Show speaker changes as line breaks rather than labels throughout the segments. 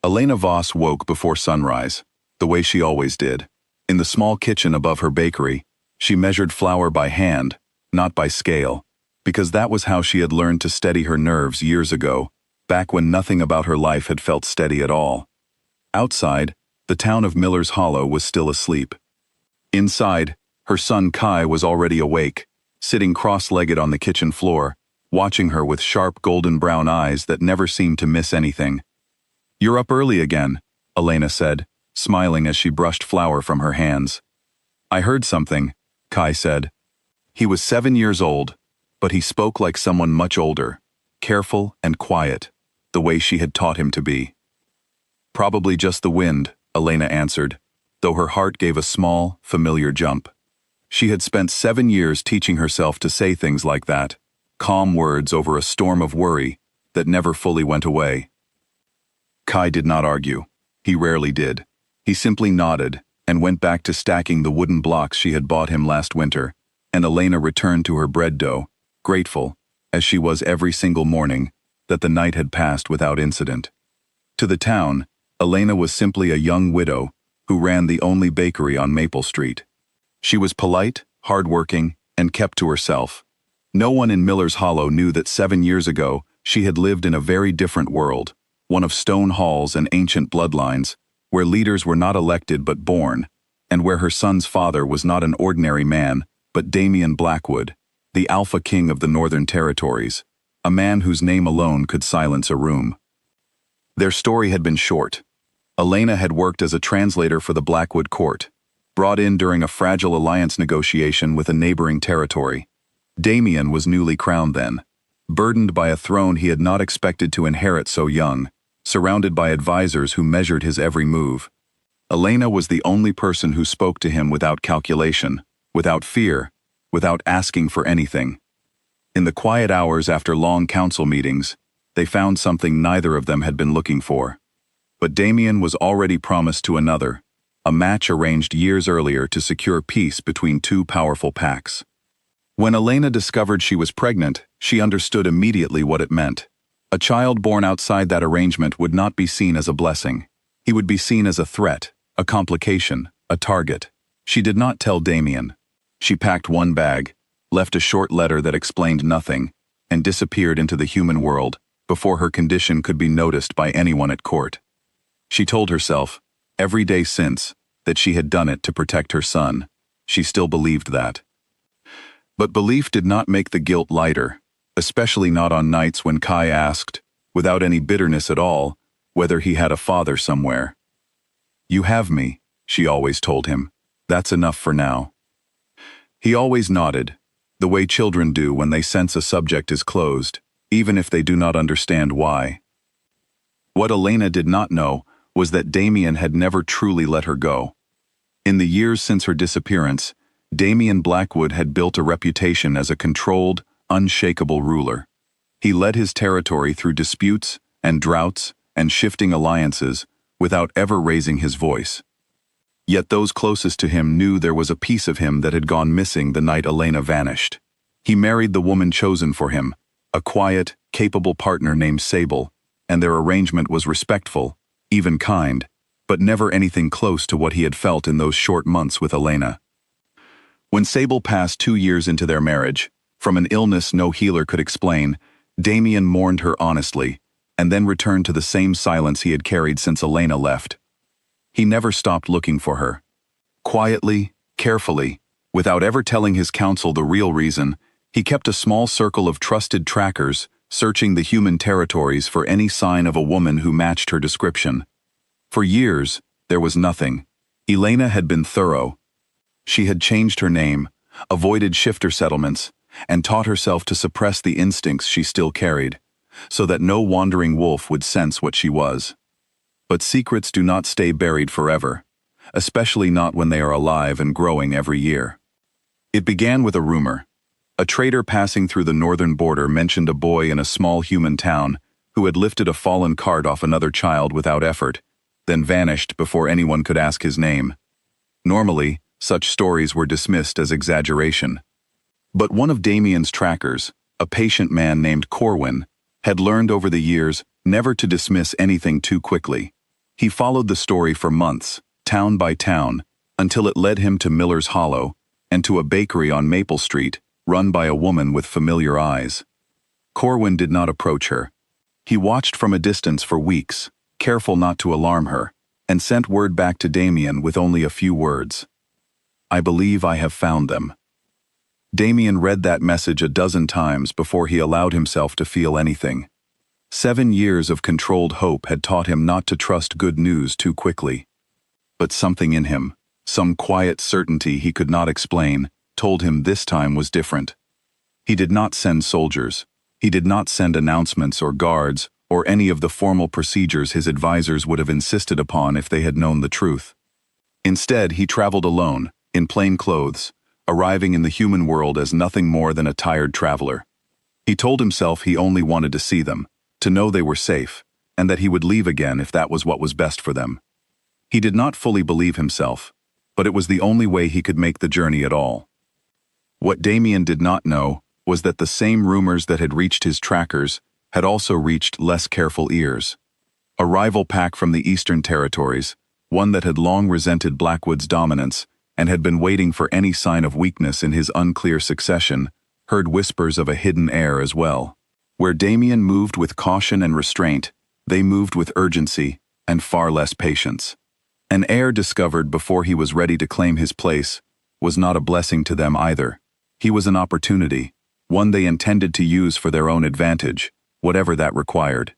Elena Voss woke before sunrise, the way she always did. In the small kitchen above her bakery, she measured flour by hand, not by scale, because that was how she had learned to steady her nerves years ago, back when nothing about her life had felt steady at all. Outside, the town of Miller's Hollow was still asleep. Inside, her son Kai was already awake, sitting cross-legged on the kitchen floor, watching her with sharp golden-brown eyes that never seemed to miss anything. "You're up early again," Elena said, smiling as she brushed flour from her hands. "I heard something," Kai said. He was 7 years old, but he spoke like someone much older, careful and quiet, the way she had taught him to be. "Probably just the wind," Elena answered, though her heart gave a small, familiar jump. She had spent 7 years teaching herself to say things like that, calm words over a storm of worry that never fully went away. Kai did not argue. He rarely did. He simply nodded and went back to stacking the wooden blocks she had bought him last winter, and Elena returned to her bread dough, grateful, as she was every single morning, that the night had passed without incident. To the town, Elena was simply a young widow who ran the only bakery on Maple Street. She was polite, hardworking, and kept to herself. No one in Miller's Hollow knew that 7 years ago she had lived in a very different world, one of stone halls and ancient bloodlines, where leaders were not elected but born, and where her son's father was not an ordinary man, but Damian Blackwood, the Alpha King of the Northern Territories, a man whose name alone could silence a room. Their story had been short. Elena had worked as a translator for the Blackwood court, brought in during a fragile alliance negotiation with a neighboring territory. Damian was newly crowned then, burdened by a throne he had not expected to inherit so young, surrounded by advisors who measured his every move. Elena was the only person who spoke to him without calculation, without fear, without asking for anything. In the quiet hours after long council meetings, they found something neither of them had been looking for. But Damian was already promised to another, a match arranged years earlier to secure peace between two powerful packs. When Elena discovered she was pregnant, she understood immediately what it meant. A child born outside that arrangement would not be seen as a blessing. He would be seen as a threat, a complication, a target. She did not tell Damian. She packed one bag, left a short letter that explained nothing, and disappeared into the human world before her condition could be noticed by anyone at court. She told herself, every day since, that she had done it to protect her son. She still believed that. But belief did not make the guilt lighter, especially not on nights when Kai asked, without any bitterness at all, whether he had a father somewhere. "You have me," she always told him. "That's enough for now." He always nodded, the way children do when they sense a subject is closed, even if they do not understand why. What Elena did not know was that Damian had never truly let her go. In the years since her disappearance, Damian Blackwood had built a reputation as a controlled, unshakable ruler. He led his territory through disputes and droughts and shifting alliances without ever raising his voice. Yet those closest to him knew there was a piece of him that had gone missing the night Elena vanished. He married the woman chosen for him, a quiet, capable partner named Sable, and their arrangement was respectful, even kind, but never anything close to what he had felt in those short months with Elena. When Sable passed 2 years into their marriage, from an illness no healer could explain, Damian mourned her honestly, and then returned to the same silence he had carried since Elena left. He never stopped looking for her. Quietly, carefully, without ever telling his council the real reason, he kept a small circle of trusted trackers, searching the human territories for any sign of a woman who matched her description. For years, there was nothing. Elena had been thorough. She had changed her name, avoided shifter settlements, and taught herself to suppress the instincts she still carried, so that no wandering wolf would sense what she was. But secrets do not stay buried forever, especially not when they are alive and growing every year. It began with a rumor. A trader passing through the northern border mentioned a boy in a small human town who had lifted a fallen cart off another child without effort, then vanished before anyone could ask his name. Normally, such stories were dismissed as exaggeration. But one of Damian's trackers, a patient man named Corwin, had learned over the years never to dismiss anything too quickly. He followed the story for months, town by town, until it led him to Miller's Hollow and to a bakery on Maple Street, run by a woman with familiar eyes. Corwin did not approach her. He watched from a distance for weeks, careful not to alarm her, and sent word back to Damien with only a few words. "I believe I have found them." Damien read that message a dozen times before he allowed himself to feel anything. 7 years of controlled hope had taught him not to trust good news too quickly. But something in him, some quiet certainty he could not explain, told him this time was different. He did not send soldiers. He did not send announcements or guards or any of the formal procedures his advisors would have insisted upon if they had known the truth. Instead, he traveled alone, in plain clothes, arriving in the human world as nothing more than a tired traveler. He told himself he only wanted to see them, to know they were safe, and that he would leave again if that was what was best for them. He did not fully believe himself, but it was the only way he could make the journey at all. What Damien did not know was that the same rumors that had reached his trackers had also reached less careful ears. A rival pack from the Eastern Territories, one that had long resented Blackwood's dominance and had been waiting for any sign of weakness in his unclear succession, heard whispers of a hidden heir as well. Where Damien moved with caution and restraint, they moved with urgency and far less patience. An heir discovered before he was ready to claim his place was not a blessing to them either. He was an opportunity, one they intended to use for their own advantage, whatever that required.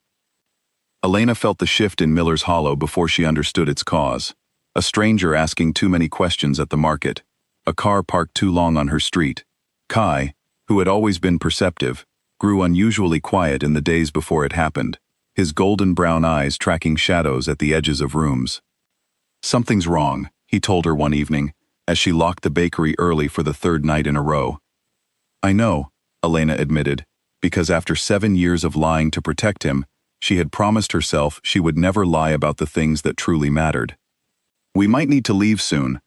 Elena felt the shift in Miller's Hollow before she understood its cause. A stranger asking too many questions at the market, a car parked too long on her street. Kai, who had always been perceptive, grew unusually quiet in the days before it happened, his golden brown eyes tracking shadows at the edges of rooms. "Something's wrong," he told her one evening, as she locked the bakery early for the 3rd night in a row. "I know," Elena admitted, because after 7 years of lying to protect him, she had promised herself she would never lie about the things that truly mattered. "We might need to leave soon."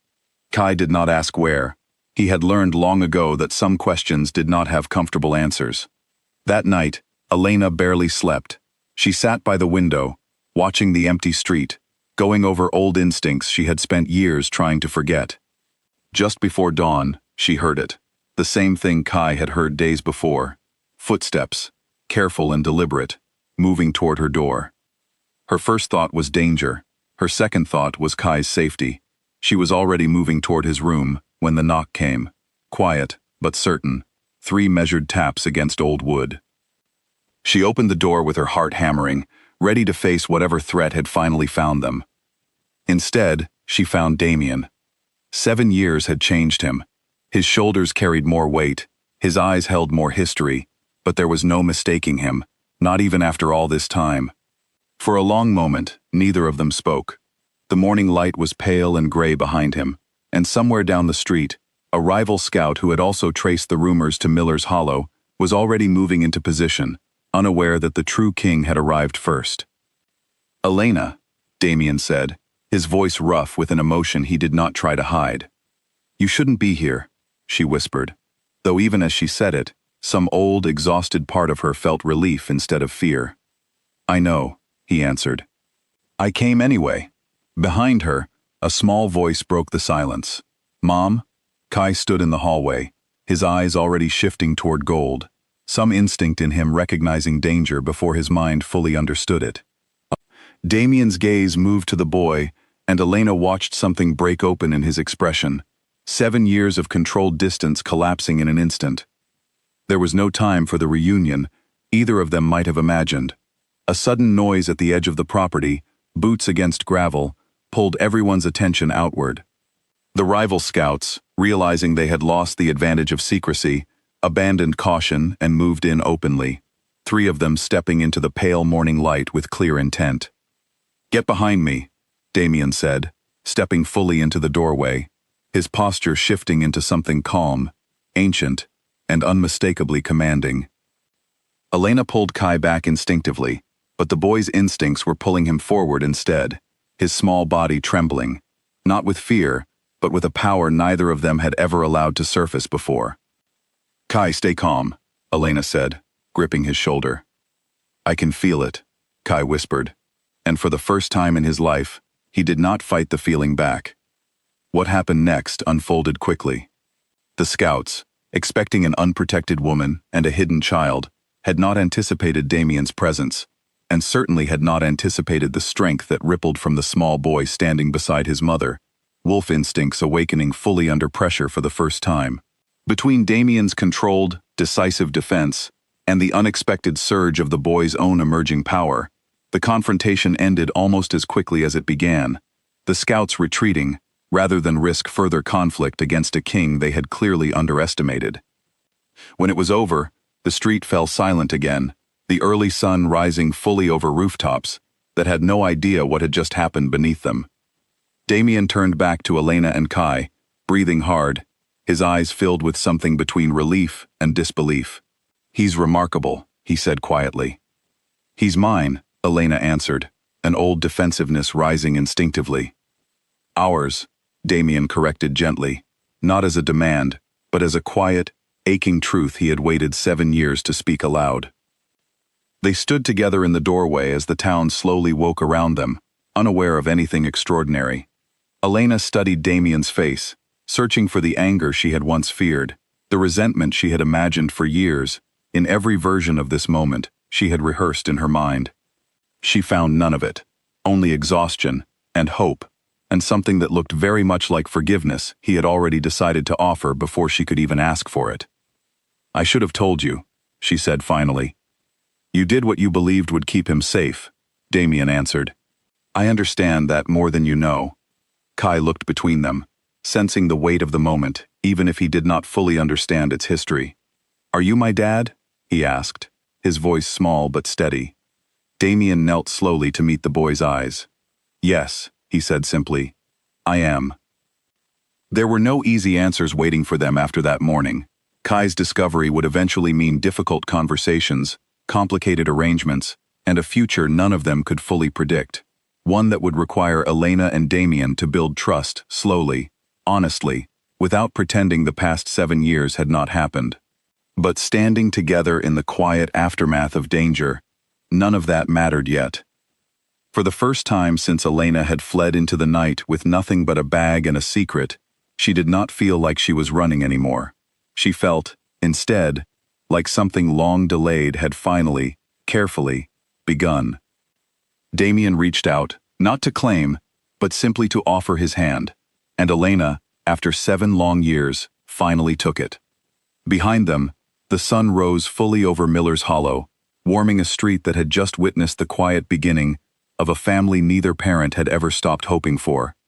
Kai did not ask where. He had learned long ago that some questions did not have comfortable answers. That night, Elena barely slept. She sat by the window, watching the empty street, going over old instincts she had spent years trying to forget. Just before dawn, she heard it. The same thing Kai had heard days before. Footsteps, careful and deliberate, moving toward her door. Her first thought was danger. Her second thought was Kai's safety. She was already moving toward his room when the knock came. Quiet, but certain. 3 measured taps against old wood. She opened the door with her heart hammering, ready to face whatever threat had finally found them. Instead, she found Damien. 7 years had changed him. His shoulders carried more weight, his eyes held more history, but there was no mistaking him, not even after all this time. For a long moment, neither of them spoke. The morning light was pale and gray behind him, and somewhere down the street, a rival scout who had also traced the rumors to Miller's Hollow was already moving into position, unaware that the true king had arrived first. "Elena," Damien said, his voice rough with an emotion he did not try to hide. "You shouldn't be here," she whispered, though even as she said it, some old, exhausted part of her felt relief instead of fear. "I know," he answered. "I came anyway." Behind her, a small voice broke the silence. "Mom?" Kai stood in the hallway, his eyes already shifting toward gold, some instinct in him recognizing danger before his mind fully understood it. Damien's gaze moved to the boy, and Elena watched something break open in his expression, 7 years of controlled distance collapsing in an instant. There was no time for the reunion either of them might have imagined. A sudden noise at the edge of the property, boots against gravel, pulled everyone's attention outward. The rival scouts, realizing they had lost the advantage of secrecy, abandoned caution and moved in openly, 3 of them stepping into the pale morning light with clear intent. "Get behind me," Damien said, stepping fully into the doorway, his posture shifting into something calm, ancient, and unmistakably commanding. Elena pulled Kai back instinctively, but the boy's instincts were pulling him forward instead, his small body trembling, not with fear, but with a power neither of them had ever allowed to surface before. "Kai, stay calm," Elena said, gripping his shoulder. "I can feel it," Kai whispered. and for the first time in his life, he did not fight the feeling back. What happened next unfolded quickly. The scouts, expecting an unprotected woman and a hidden child, had not anticipated Damien's presence, and certainly had not anticipated the strength that rippled from the small boy standing beside his mother, wolf instincts awakening fully under pressure for the first time. Between Damien's controlled, decisive defense and the unexpected surge of the boy's own emerging power, the confrontation ended almost as quickly as it began, the scouts retreating, rather than risk further conflict against a king they had clearly underestimated. When it was over, the street fell silent again, the early sun rising fully over rooftops that had no idea what had just happened beneath them. Damien turned back to Elena and Kai, breathing hard, his eyes filled with something between relief and disbelief. "He's remarkable," he said quietly. "He's mine," Elena answered, an old defensiveness rising instinctively. "Ours," Damien corrected gently, not as a demand, but as a quiet, aching truth he had waited 7 years to speak aloud. They stood together in the doorway as the town slowly woke around them, unaware of anything extraordinary. Elena studied Damien's face, searching for the anger she had once feared, the resentment she had imagined for years. In every version of this moment, she had rehearsed in her mind. She found none of it, only exhaustion, and hope, and something that looked very much like forgiveness he had already decided to offer before she could even ask for it. "I should have told you," she said finally. "You did what you believed would keep him safe," Damien answered. "I understand that more than you know." Kai looked between them, sensing the weight of the moment, even if he did not fully understand its history. "Are you my dad?" he asked, his voice small but steady. Damien knelt slowly to meet the boy's eyes. "Yes," he said simply. "I am." There were no easy answers waiting for them after that morning. Kai's discovery would eventually mean difficult conversations, complicated arrangements, and a future none of them could fully predict. One that would require Elena and Damien to build trust slowly, honestly, without pretending the past 7 years had not happened. But standing together in the quiet aftermath of danger, none of that mattered yet. For the first time since Elena had fled into the night with nothing but a bag and a secret, she did not feel like she was running anymore. She felt, instead, like something long delayed had finally, carefully, begun. Damien reached out, not to claim, but simply to offer his hand, and Elena, after 7 long years, finally took it. Behind them, the sun rose fully over Miller's Hollow, warming a street that had just witnessed the quiet beginning of a family neither parent had ever stopped hoping for.